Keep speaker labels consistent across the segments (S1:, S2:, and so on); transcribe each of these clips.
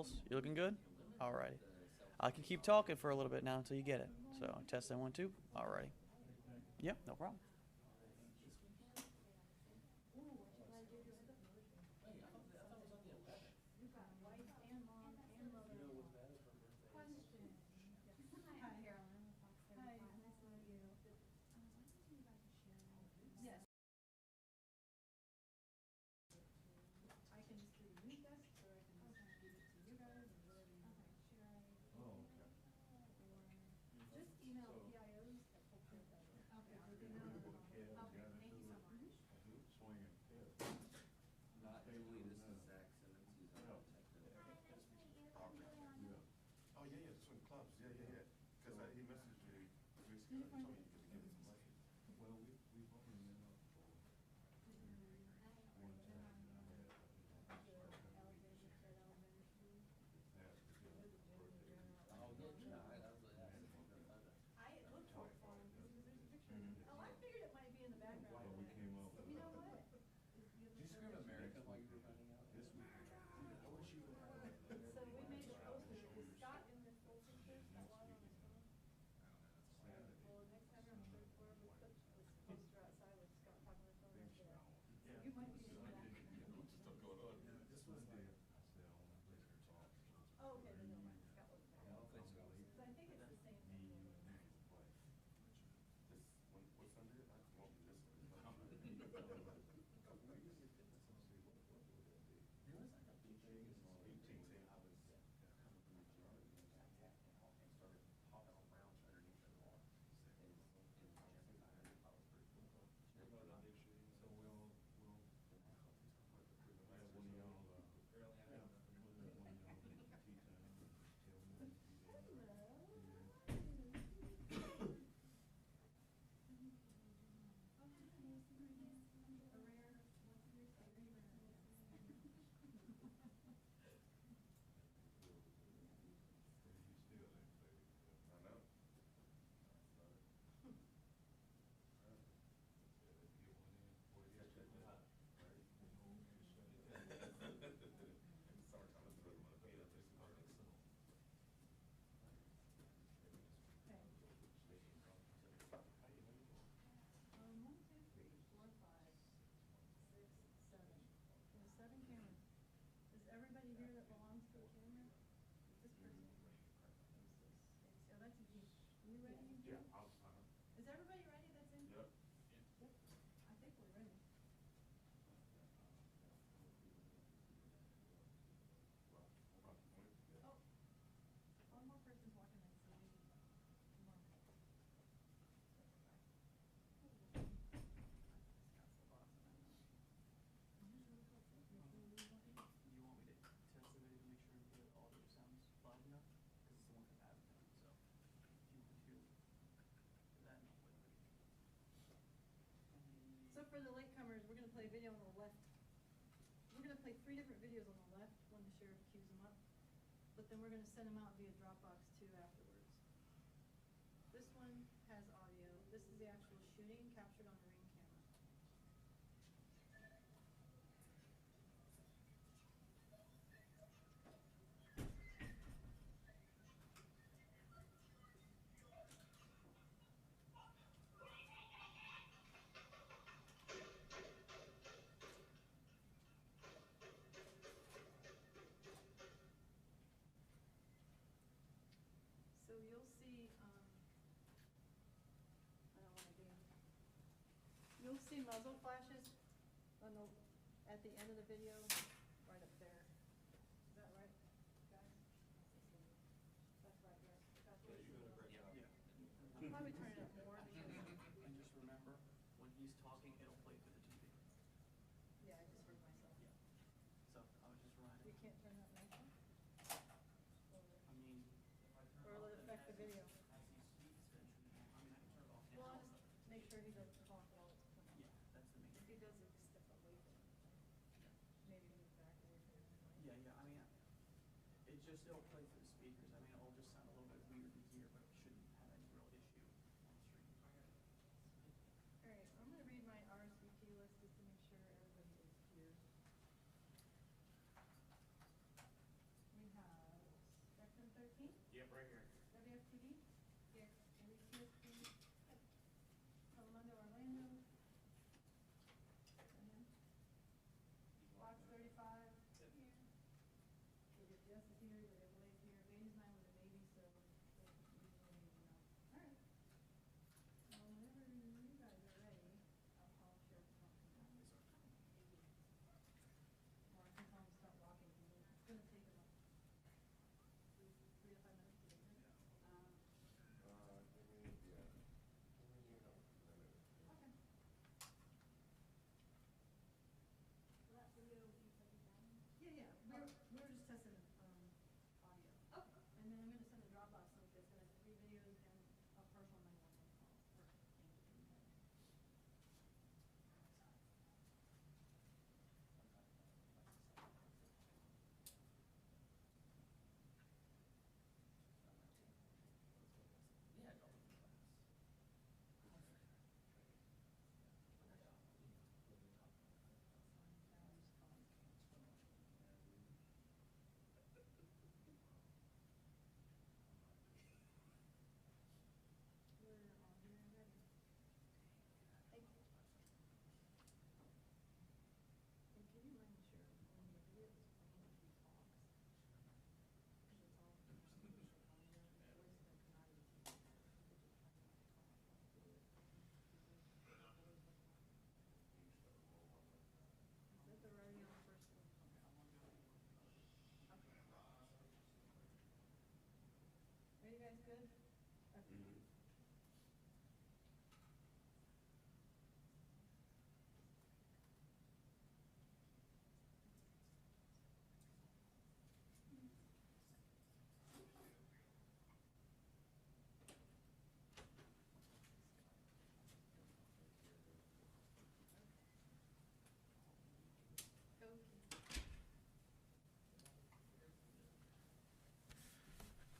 S1: vitals. You looking good? Alrighty. I can keep talking for a little bit now until you get it. So testing 1, 2. Alrighty. Yep, no problem.
S2: So for the latecomers, we're going to play a video on the left. We're going to play 3 different videos on the left when the sheriff cues them up, but then we're going to send them out via Dropbox too afterwards. This one has audio. This is the actual shooting captured on the Ring camera. So you'll see, I don't want to do, you'll see muzzle flashes on the, at the end of the video, right up there. Is that right, guys? That's right there. That's what it's doing.
S1: Yeah.
S2: I'll probably turn it up more because,
S1: And just remember, when he's talking, it'll play through the TV.
S2: yeah, I just heard myself.
S1: Yeah. So I was just reminding.
S2: We can't turn that mic on?
S1: I mean,
S2: Or will it affect the video?
S1: as he speaks, then I mean, I can turn it off.
S2: Well, I'll just make sure he doesn't talk while it's playing.
S1: Yeah, that's the main
S2: If he
S1: thing.
S2: does it, step away from it. Maybe move back away from it.
S1: Yeah, I mean, it just, it'll play through the speakers. I mean, it'll just sound a little bit weird in here, but it shouldn't have any real issue on the stream.
S2: All right, I'm going to read my RSVP list just to make sure everybody is here. We have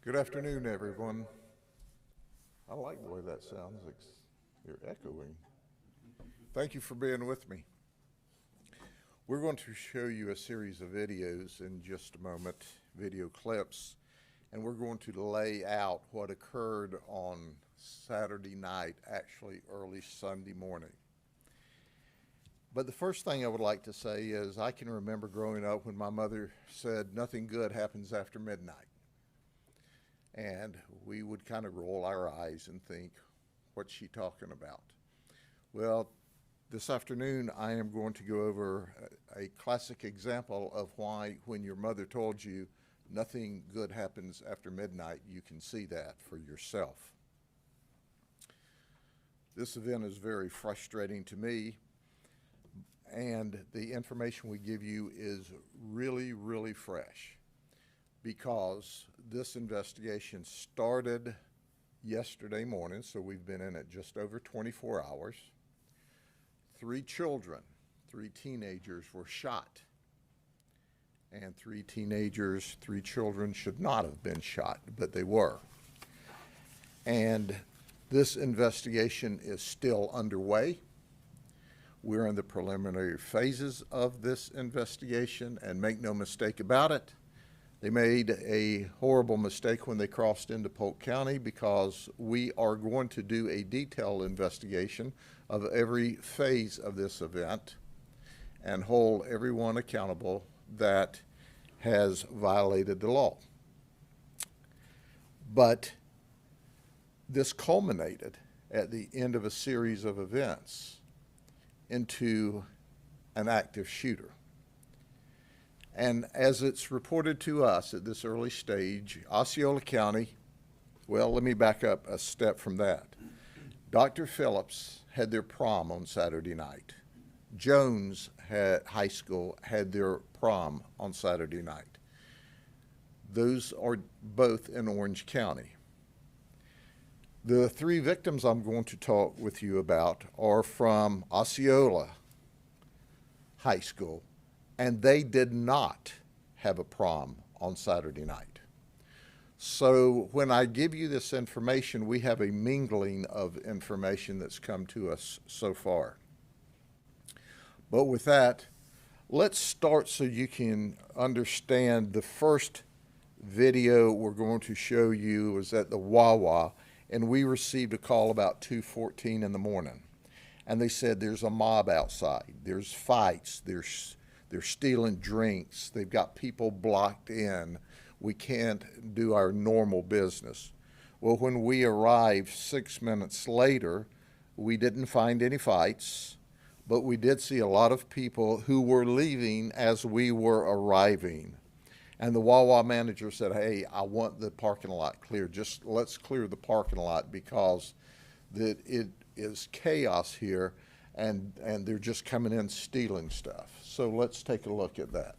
S3: Good afternoon, everyone. I like the way that sounds. You're echoing. Thank you for being with me. We're going to show you a series of videos in just a moment, video clips, and we're going to lay out what occurred on Saturday night, actually early Sunday morning. But the first thing I would like to say is I can remember growing up when my mother said nothing good happens after midnight. And we would kind of roll our eyes and think, what's she talking about? Well, this afternoon I am going to go over a classic example of why when your mother told you nothing good happens after midnight, you can see that for yourself. This event is very frustrating to me, and the information we give you is really, really fresh, because this investigation started yesterday morning, so we've been in it just over 24 hours. 3 children, 3 teenagers were shot. And 3 children should not have been shot, but they were. And this investigation is still underway. We're in the preliminary phases of this investigation, and make no mistake about it, they made a horrible mistake when they crossed into Polk County, because we are going to do a detailed investigation of every phase of this event and hold everyone accountable that has violated the law. But this culminated at the end of a series of events into an active shooter. And as it's reported to us at this early stage, Osceola County, well, let me back up a step from that. Dr. Phillips had their prom on Saturday night. Jones High School had their prom on Saturday night. Those are both in Orange County. The 3 victims I'm going to talk with you about are from Osceola High School, and they did not have a prom on Saturday night. So when I give you this information, we have a mingling of information that's come to us so far. But with that, let's start so you can understand. The first video we're going to show you was at the Wawa, and we received a call about 2:14 in the morning. And they said there's a mob outside, there's fights, they're stealing drinks, they've got people blocked in, we can't do our normal business. Well, when we arrived 6 minutes later, we didn't find any fights, but we did see a lot of people who were leaving as we were arriving. And the Wawa manager said, hey, I want the parking lot clear. Just let's clear the parking lot, because it is chaos here, and they're just coming in stealing stuff. So let's take a look at that.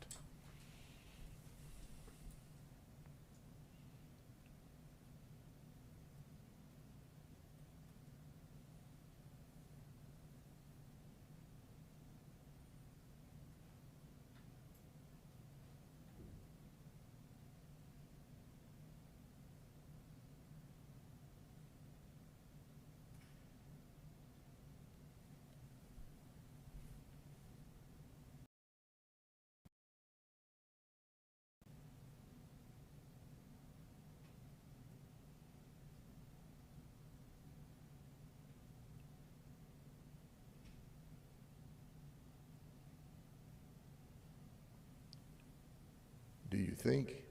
S3: Do you think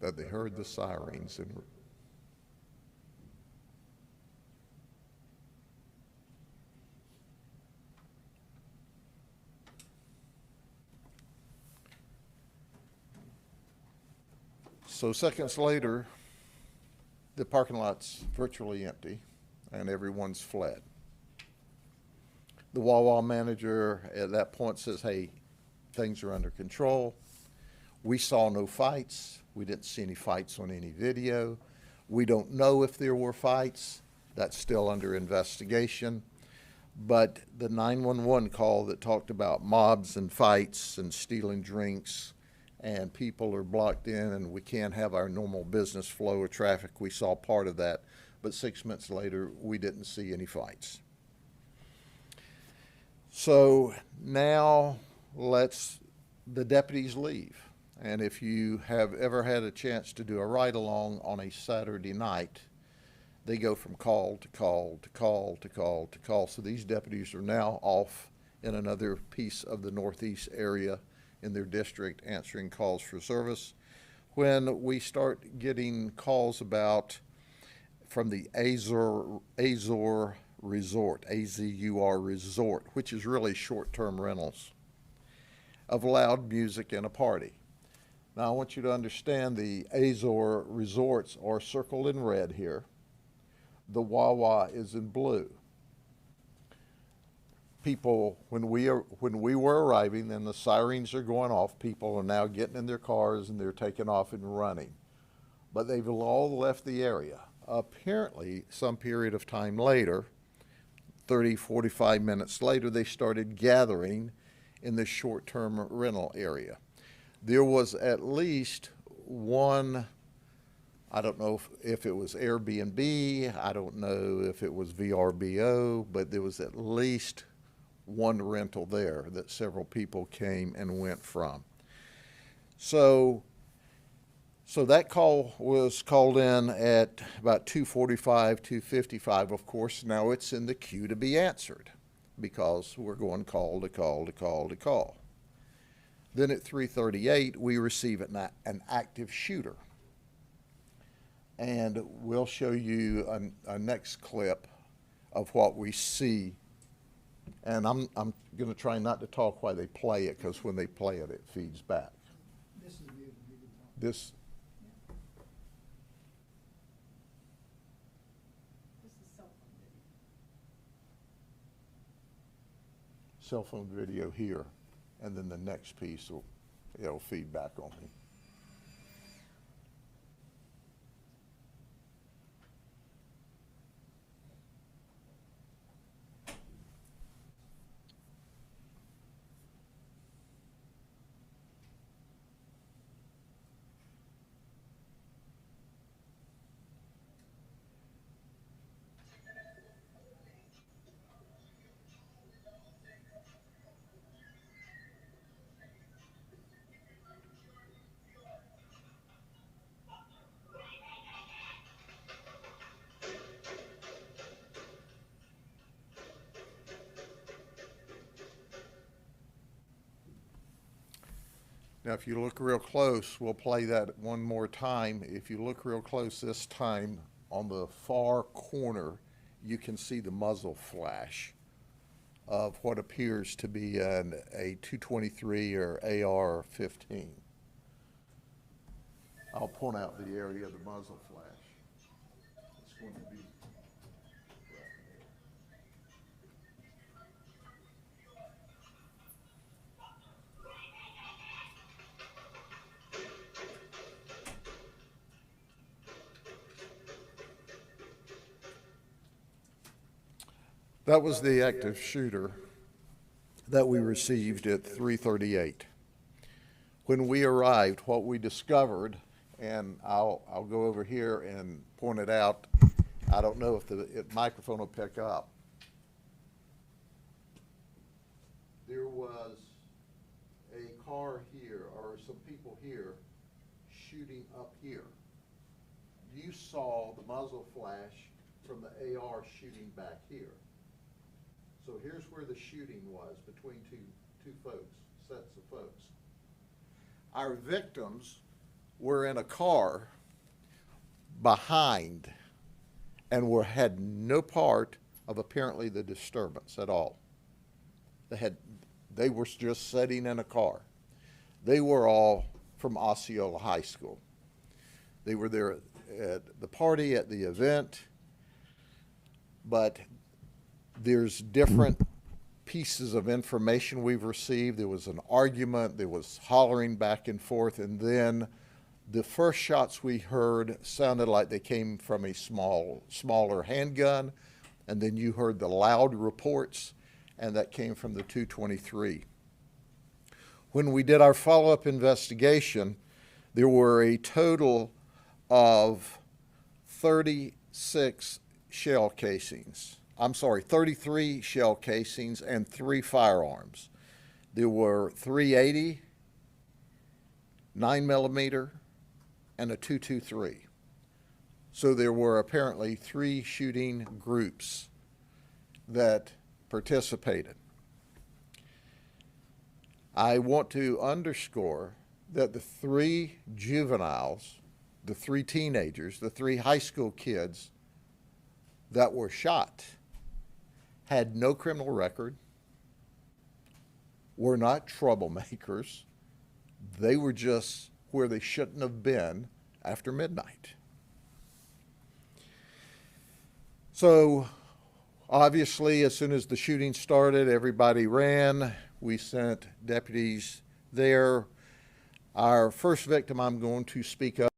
S3: that they heard the sirens and so seconds later, the parking lot's virtually empty and everyone's fled. The Wawa manager at that point says, hey, things are under control. We saw no fights. We didn't see any fights on any video. We don't know if there were fights. That's still under investigation. But the 911 call that talked about mobs and fights and stealing drinks and people are blocked in and we can't have our normal business flow of traffic. We saw part of that, but 6 months later, we didn't see any fights. So now the deputies leave. And if you have ever had a chance to do a ride-along on a Saturday night, they go from call to call to call to call to call. So these deputies are now off in another piece of the northeast area in their district answering calls for service. When we start getting calls from the Azur Resort, AZUR Resort, which is really short-term rentals of loud music and a party. Now I want you to understand the Azur Resorts are circled in red here. The Wawa is in blue. People, when we were arriving and the sirens are going off, people are now getting in their cars and they're taking off and running. But they've all left the area. Apparently, some period of time later, 30, 45 minutes later, they started gathering in the short-term rental area. There was at least one, I don't know if it was Airbnb, I don't know if it was VRBO, but there was at least one rental there that several people came and went from. So that call was called in at about 2:45, 2:55. Of course, now it's in the queue to be answered because we're going call to call to call to call. Then at 3:38, we receive an active shooter. And we'll show you a next clip of what we see. And I'm going to try not to talk while they play it, because when they play it, it feeds back.
S4: This is the
S2: This is cell phone video.
S3: Cell phone video here, and then the next piece it'll feed back on me. Now, if you look real close, we'll play that one more time. If you look real close this time, on the far corner, you can see the muzzle flash of what appears to be a 223 or AR-15. I'll point out the area of the muzzle flash. It's going to be That was the active shooter that we received at 3:38. When we arrived, what we discovered, and I'll go over here and point it out. I don't know if the microphone will pick up. There was a car here, or some people here, shooting up here. You saw the muzzle flash from the AR shooting back here. So here's where the shooting was between two folks, sets of folks. Our victims were in a car behind and had no part of apparently the disturbance at all. They were just sitting in a car. They were all from Osceola High School. They were there at the party, at the event, but there's different pieces of information we've received. There was an argument, there was hollering back and forth, and then the first shots we heard sounded like they came from a smaller handgun, and then you heard the loud reports, and that came from the 223. when we did our follow-up investigation, there were a total of 36 shell casings. I'm sorry, 33 shell casings and 3 firearms. There were 380, 9mm, and a .223. So there were apparently 3 shooting groups that participated. I want to underscore that the 3 juveniles, the 3 teenagers, the 3 high school kids that were shot had no criminal record, were not troublemakers. They were just where they shouldn't have been after midnight. So obviously, as soon as the shooting started, everybody ran. We sent deputies there. Our first victim, I'm going to speak up.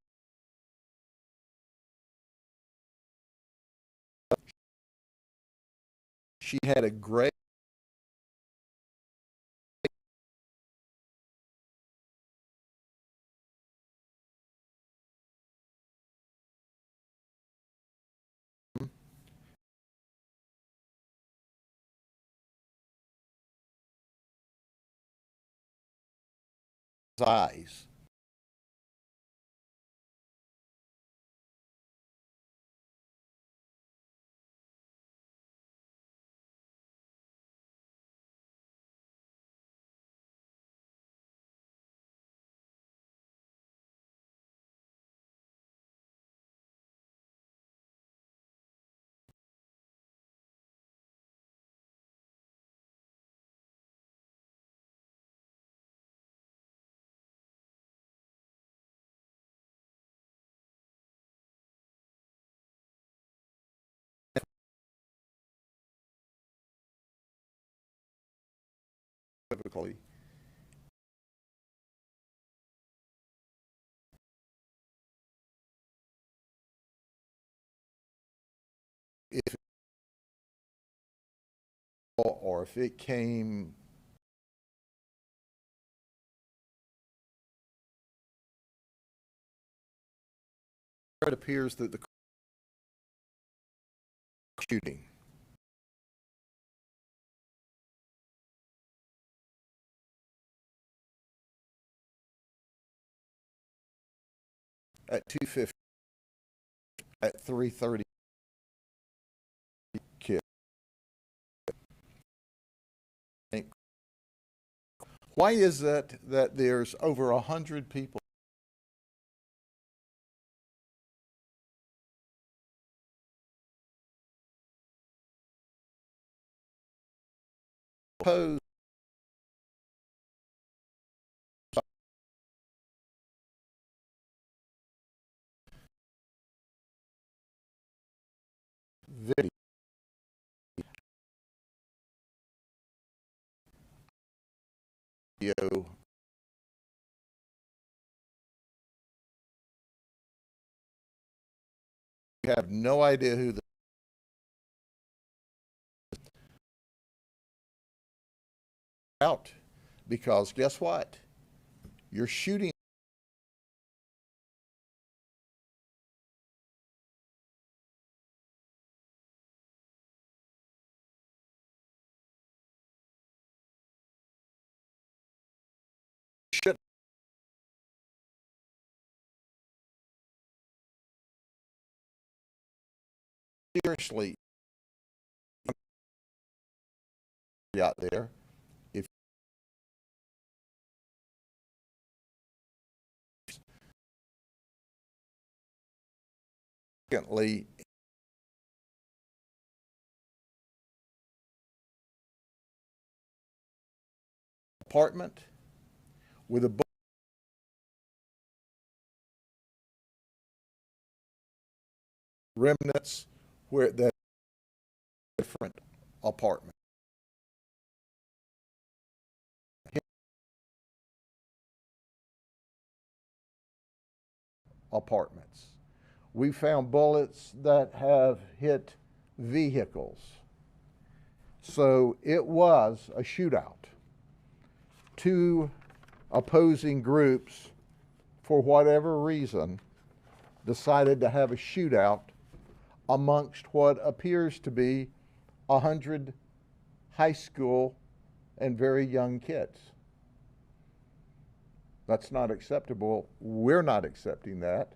S3: She had a gray eyes. Typically, if or if it came it appears that the shooting at 2:50 at 3:30 kid. Why is that there's over 100 people opposed video? You have no idea who the out, because guess what? You're shooting shit. Seriously, out there, if secondly apartment with a remnants where that different apartment. Apartments. We found bullets that have hit vehicles. So it was a shootout. 2 opposing groups, for whatever reason, decided to have a shootout amongst what appears to be 100 high school and very young kids. That's not acceptable. We're not accepting that.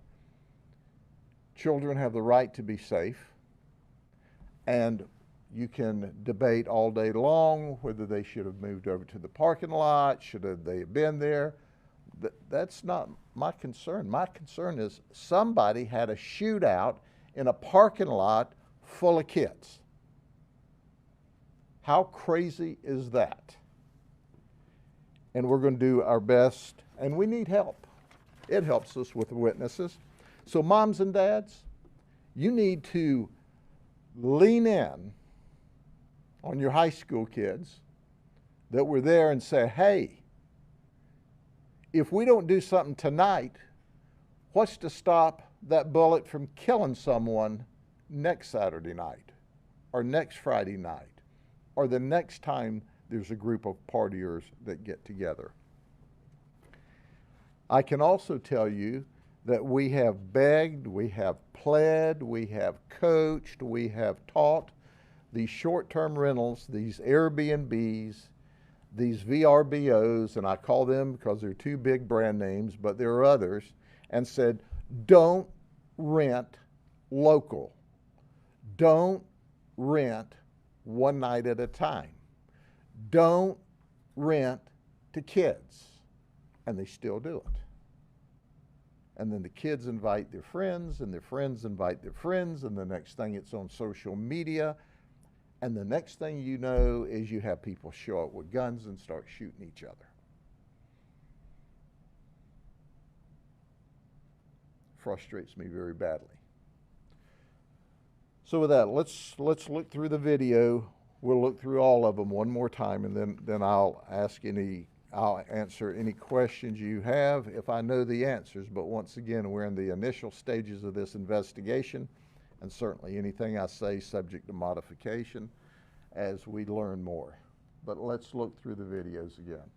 S3: Children have the right to be safe, and you can debate all day long whether they should have moved over to the parking lot, should have they have been there. That's not my concern. My concern is somebody had a shootout in a parking lot full of kids. How crazy is that? And we're going to do our best, and we need help. It helps us with witnesses. So moms and dads, you need to lean in on your high school kids that were there and say, hey, if we don't do something tonight, what's to stop that bullet from killing someone next Saturday night or next Friday night or the next time there's a group of partiers that get together? I can also tell you that we have begged, we have pled, we have coached, we have taught these short-term rentals, these Airbnbs, these VRBOs, and I call them because they're two big brand names, but there are others, and said, don't rent local. Don't rent one night at a time. Don't rent to kids. And they still do it. And then the kids invite their friends, and their friends invite their friends, and the next thing it's on social media. And the next thing you know is you have people show up with guns and start shooting each other. Frustrates me very badly. So with that, let's look through the video. We'll look through all of them one more time, and then I'll answer any questions you have if I know the answers. But once again, we're in the initial stages of this investigation, and certainly anything I say subject to modification as we learn more. But let's look through the videos again.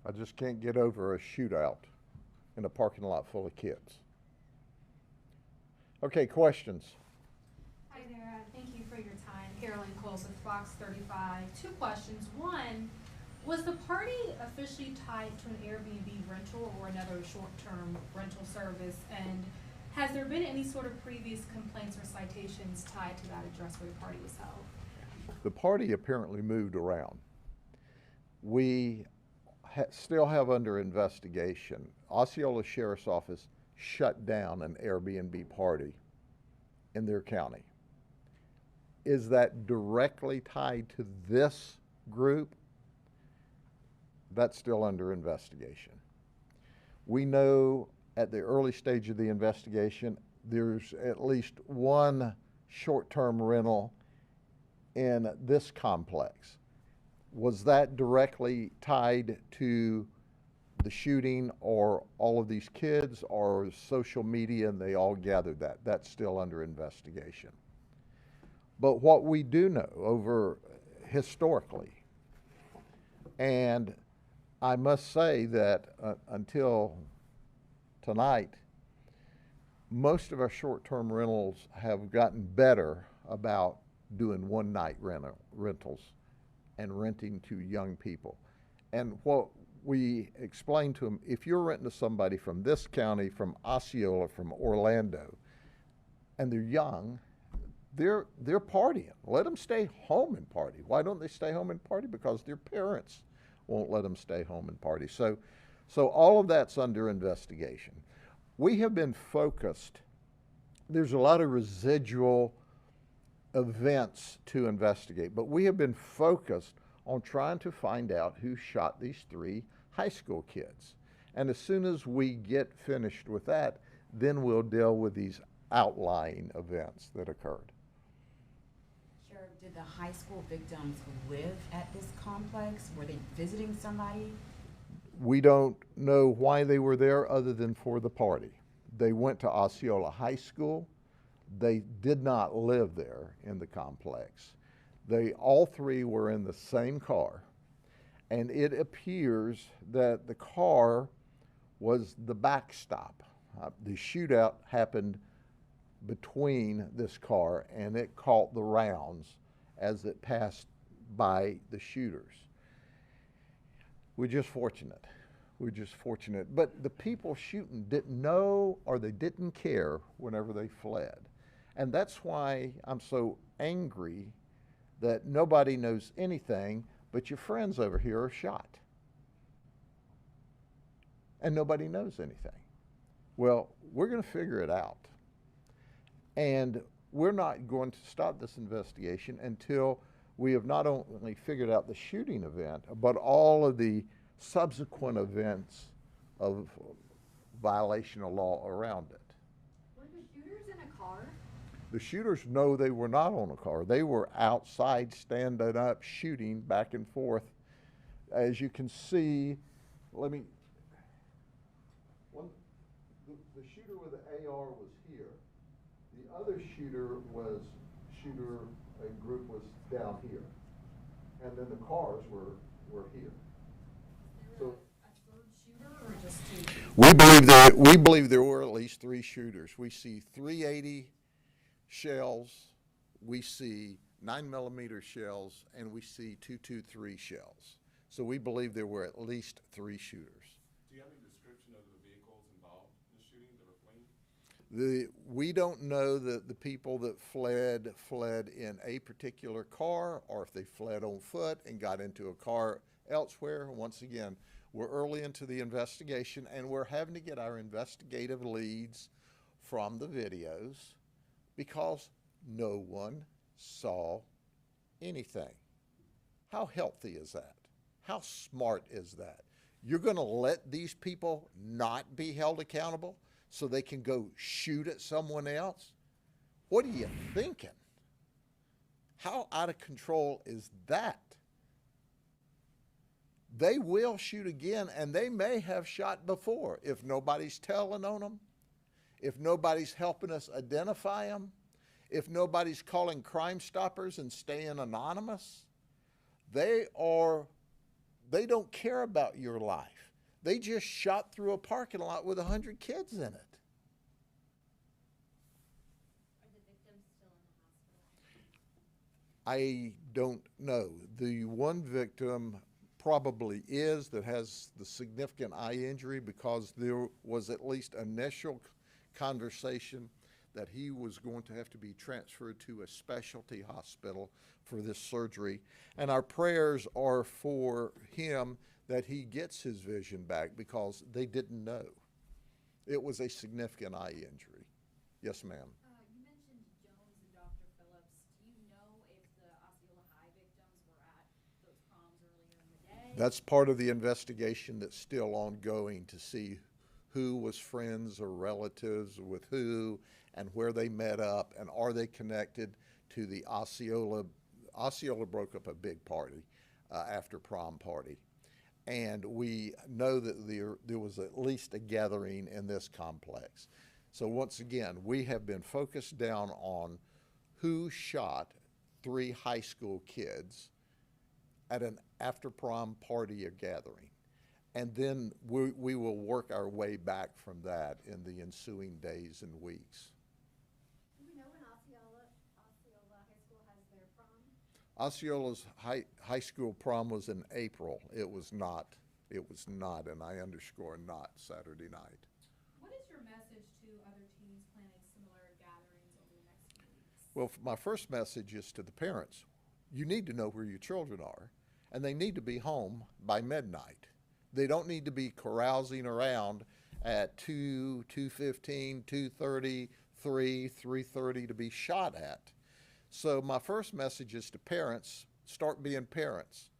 S3: I just can't get over a shootout in a parking lot full of kids. Okay, questions?
S4: Hi there, thank you for your time. Carolyn Coles with Fox 35. Two questions. One, was the party officially tied to an Airbnb rental or another short-term rental service? And has there been any sort of previous complaints or citations tied to that address where the party was held?
S3: The party apparently moved around. We still have under investigation. Osceola Sheriff's Office shut down an Airbnb party in their county. Is that directly tied to this group? That's still under investigation. We know at the early stage of the investigation, there's at least one short-term rental in this complex. Was that directly tied to the shooting or all of these kids or social media and they all gathered that? That's still under investigation. But what we do know over historically, and I must say that until tonight, most of our short-term rentals have gotten better about doing one-night rentals and renting to young people. And what we explain to them, if you're renting to somebody from this county, from Osceola, from Orlando, and they're young, they're partying. Let them stay home and party. Why don't they stay home and party? Because their parents won't let them stay home and party. So all of that's under investigation. We have been focused. There's a lot of residual events to investigate, but we have been focused on trying to find out who shot these 3 high school kids. And as soon as we get finished with that, then we'll deal with these outlying events that occurred.
S5: Sheriff, did the high school victims live at this complex? Were they visiting somebody?
S3: We don't know why they were there other than for the party. They went to Osceola High School. They did not live there in the complex. All 3 were in the same car, and it appears that the car was the backstop. The shootout happened between this car, and it caught the rounds as it passed by the shooters. We're just fortunate. We're just fortunate. But the people shooting didn't know or they didn't care whenever they fled. And that's why I'm so angry that nobody knows anything, but your friends over here are shot. And nobody knows anything. Well, we're going to figure it out. And we're not going to stop this investigation until we have not only figured out the shooting event, but all of the subsequent events of violation of law around it.
S2: Were the shooters in a car?
S3: The shooters, no, they were not on a car. They were outside standing up, shooting back and forth. As you can see, the shooter with the AR was here. The other group was down here. And then the cars were here. So
S4: A third shooter or just 2?
S3: we believe there were at least 3 shooters. We see 380 shells, we see 9mm shells, and we see 223 shells. So we believe there were at least 3 shooters.
S6: Do you have any description of the vehicles involved in the shooting that were fleeing?
S3: We don't know that the people that fled in a particular car, or if they fled on foot and got into a car elsewhere. Once again, we're early into the investigation, and we're having to get our investigative leads from the videos because no one saw anything. How healthy is that? How smart is that? You're going to let these people not be held accountable so they can go shoot at someone else? What are you thinking? How out of control is that? They will shoot again, and they may have shot before if nobody's telling on them, if nobody's helping us identify them, if nobody's calling Crime Stoppers and staying anonymous. They don't care about your life. They just shot through a parking lot with 100 kids in it.
S4: Are the victims still in the hospital?
S3: I don't know. The one victim probably is that has the significant eye injury because there was at least initial conversation that he was going to have to be transferred to a specialty hospital for this surgery. And our prayers are for him that he gets his vision back because they didn't know. It was a significant eye injury. Yes, ma'am.
S2: You mentioned
S3: That's part of the investigation that's still ongoing to see who was friends or relatives with who and where they met up and are they connected to the Osceola. Osceola broke up a big party, after prom party. And we know that there was at least a gathering in this complex. So once again, we have been focused down on who shot 3 high school kids at an after prom party or gathering. And then we will work our way back from that in the ensuing days and weeks.
S2: Do we know when Osceola High School has their prom?
S3: Osceola's high school prom was in April. It was not, and I underscore not, Saturday night.
S4: What is your message to other teens planning similar gatherings over the next few weeks?
S3: Well, my first message is to the parents. You need to know where your children are, and they need to be home by midnight. They don't need to be carousing around at 2, 2:15, 2:30, 3, 3:30 to be shot at. So my first message is to parents, start being parents.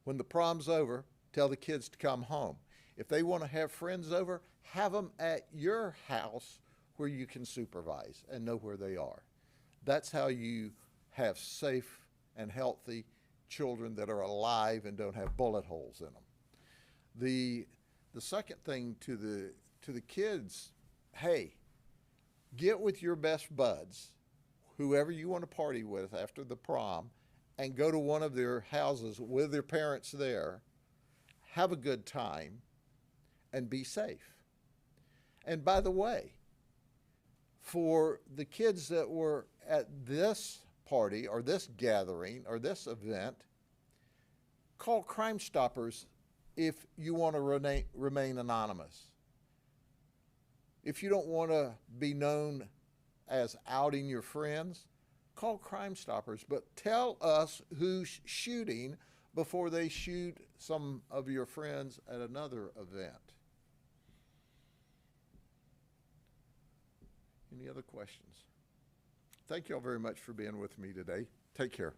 S3: When the prom's over, tell the kids to come home. If they want to have friends over, have them at your house where you can supervise and know where they are. That's how you have safe and healthy children that are alive and don't have bullet holes in them. The second thing to the kids, hey, get with your best buds, whoever you want to party with after the prom, and go to one of their houses with their parents there, have a good time, and be safe. And by the way, for the kids that were at this party or this gathering or this event, call Crime Stoppers if you want to remain anonymous. If you don't want to be known as outing your friends, call Crime Stoppers, but tell us who's shooting before they shoot some of your friends at another event. Any other questions? Thank you all very much for being with me today. Take care.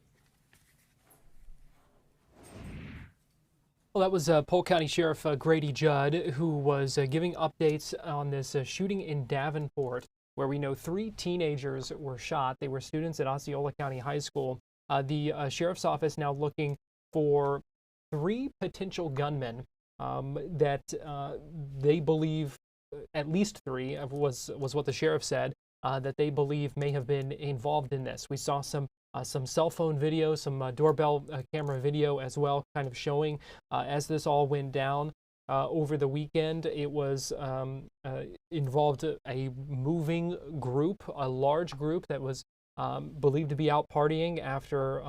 S7: Well, that was Polk County Sheriff Grady Judd, who was giving updates on this shooting in Davenport, where we know 3 teenagers were shot. They were students at Osceola County High School. The sheriff's office now looking for 3 potential gunmen that they believe, at least 3 was what the sheriff said, that they believe may have been involved in this. We saw some cell phone video, some doorbell camera video as well, kind of showing as this all went down over the weekend. It was involved a moving group, a large group that was believed to be out partying after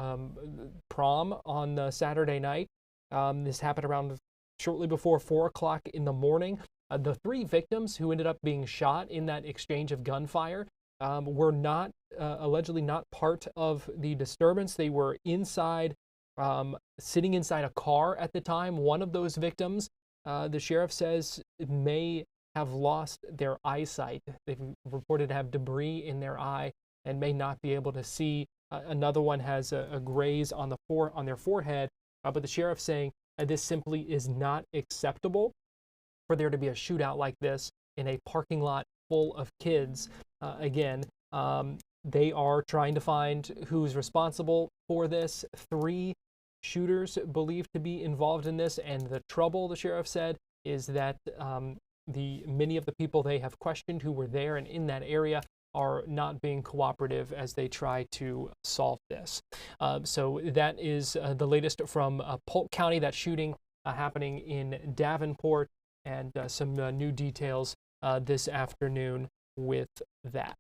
S7: prom on Saturday night. This happened around shortly before 4 o'clock in the morning. The 3 victims who ended up being shot in that exchange of gunfire were not allegedly not part of the disturbance. They were inside, sitting inside a car at the time. One of those victims, the sheriff says, may have lost their eyesight. They've reported to have debris in their eye and may not be able to see. Another one has a graze on their forehead. But the sheriff saying this simply is not acceptable for there to be a shootout like this in a parking lot full of kids. Again, they are trying to find who's responsible for this. 3 shooters believed to be involved in this, and the trouble, the sheriff said, is that many of the people they have questioned who were there and in that area are not being cooperative as they try to solve this. So that is the latest from Polk County, that shooting happening in Davenport, and some new details this afternoon with that.